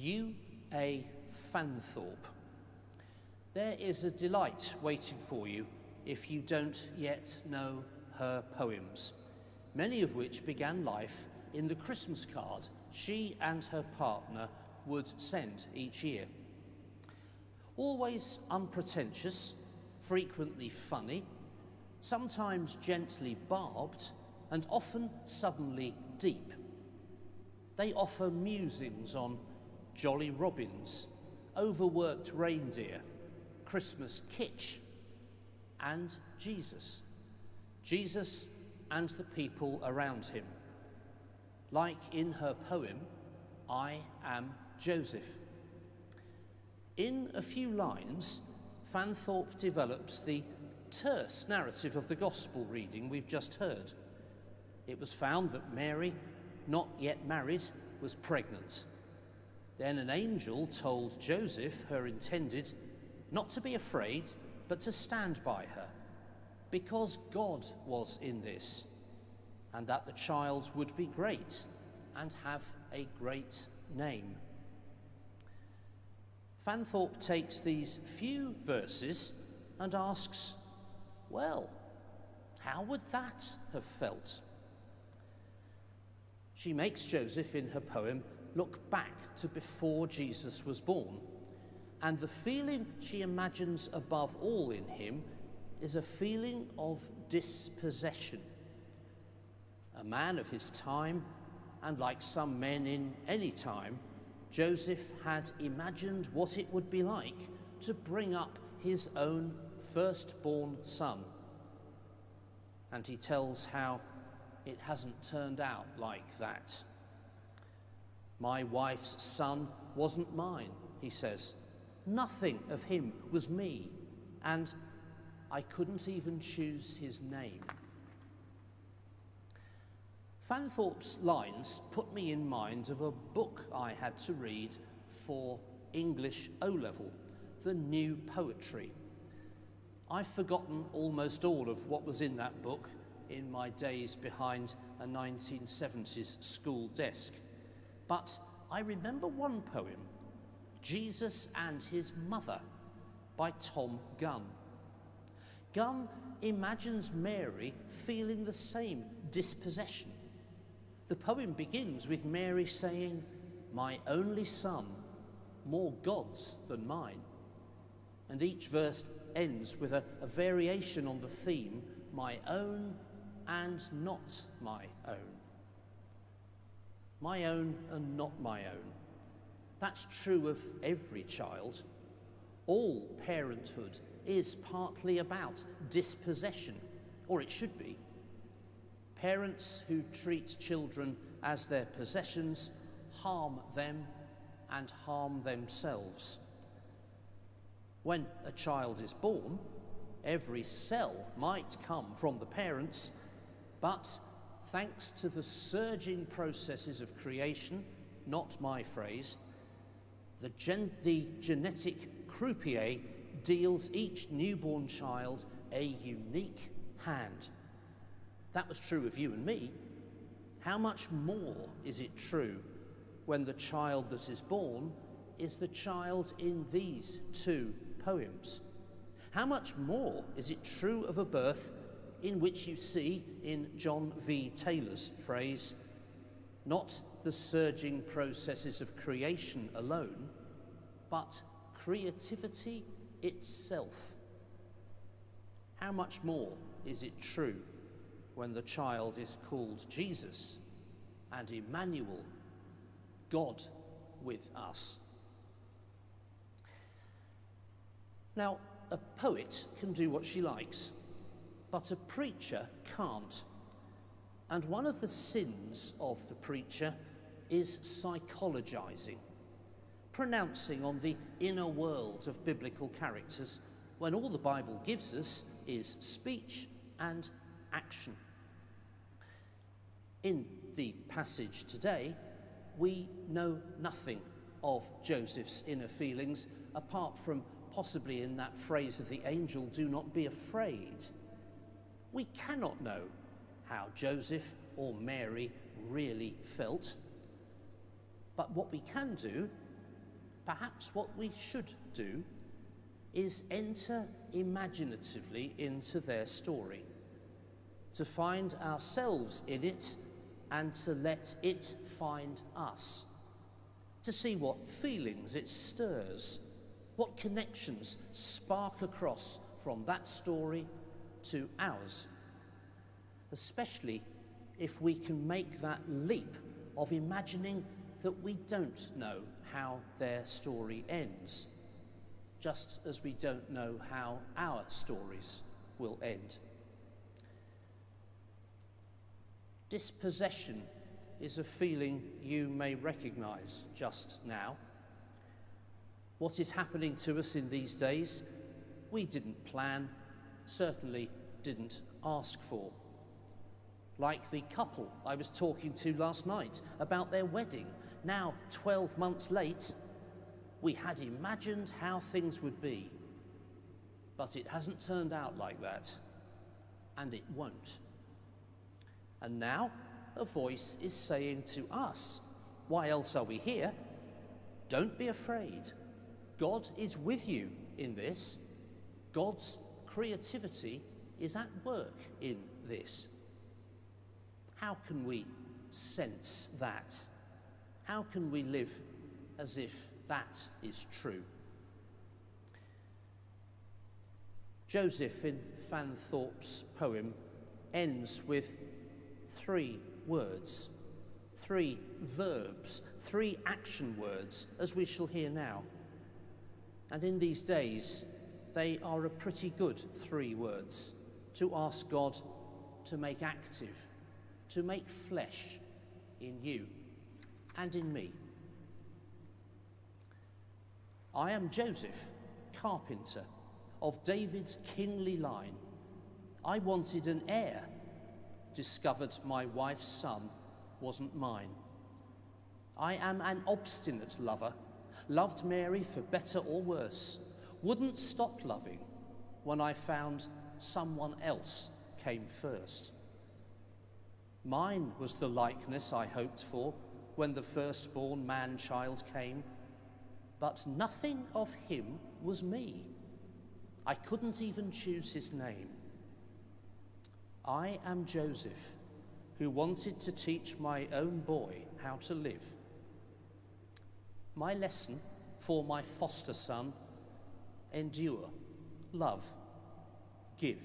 U.A. Fanthorpe. There is a delight waiting for you if you don't yet know her poems, many of which began life in the Christmas card she and her partner would send each year. Always unpretentious, frequently funny, sometimes gently barbed, and often suddenly deep. They offer musings on jolly robins, overworked reindeer, Christmas kitsch, and Jesus. Jesus and the people around him. Like in her poem, I Am Joseph. In a few lines, Fanthorpe develops the terse narrative of the gospel reading we've just heard. It was found that Mary, not yet married, was pregnant. Then an angel told Joseph, her intended, not to be afraid, but to stand by her, because God was in this, and that the child would be great and have a great name. Fanthorpe takes these few verses and asks, well, how would that have felt? She makes Joseph in her poem look back to before Jesus was born, and the feeling she imagines above all in him is a feeling of dispossession. A man of his time, and like some men in any time, Joseph had imagined what it would be like to bring up his own firstborn son. And he tells how it hasn't turned out like that. My wife's son wasn't mine, he says. Nothing of him was me, and I couldn't even choose his name. Fanthorpe's lines put me in mind of a book I had to read for English O-level, The New Poetry. I've forgotten almost all of what was in that book in my days behind a 1970s school desk. But I remember one poem, Jesus and His Mother, by Tom Gunn. Gunn imagines Mary feeling the same dispossession. The poem begins with Mary saying, my only son, more God's than mine. And each verse ends with a variation on the theme, my own and not my own. My own and not my own. That's true of every child. All parenthood is partly about dispossession, or it should be. Parents who treat children as their possessions harm them and harm themselves. When a child is born, every cell might come from the parents, but thanks to the surging processes of creation, not my phrase, the genetic croupier deals each newborn child a unique hand. That was true of you and me. How much more is it true when the child that is born is the child in these two poems? How much more is it true of a birth in which you see, in John V. Taylor's phrase, not the surging processes of creation alone, but creativity itself? How much more is it true when the child is called Jesus and Emmanuel, God with us? Now, a poet can do what she likes, but a preacher can't. And one of the sins of the preacher is psychologizing, pronouncing on the inner world of biblical characters when all the Bible gives us is speech and action. In the passage today, we know nothing of Joseph's inner feelings, apart from possibly in that phrase of the angel, do not be afraid. We cannot know how Joseph or Mary really felt. But what we can do perhaps what we should do is enter imaginatively into their story, to find ourselves in it and to let it find us, to see what feelings it stirs, what connections spark across from that story to ours, especially if we can make that leap of imagining that we don't know how their story ends, just as we don't know how our stories will end. Dispossession is a feeling you may recognise just now. What is happening to us in these days, we didn't plan, certainly didn't ask for. Like the couple I was talking to last night about their wedding, now 12 months late. We had imagined how things would be, but it hasn't turned out like that, and it won't. And now a voice is saying to us, why else are we here? Don't be afraid. God is with you in this. God's creativity is at work in this. How can we sense that? How can we live as if that is true? Joseph in Fanthorpe's poem ends with 3 words, 3 verbs, 3 action words, as we shall hear now. And in these days, they are a pretty good 3 words to ask God to make active, to make flesh in you and in me. I am Joseph, carpenter, of David's kingly line. I wanted an heir, discovered my wife's son wasn't mine. I am an obstinate lover, loved Mary for better or worse, wouldn't stop loving when I found someone else came first. Mine was the likeness I hoped for when the firstborn man-child came, but nothing of him was me. I couldn't even choose his name. I am Joseph, who wanted to teach my own boy how to live. My lesson for my foster son: endure, love, give.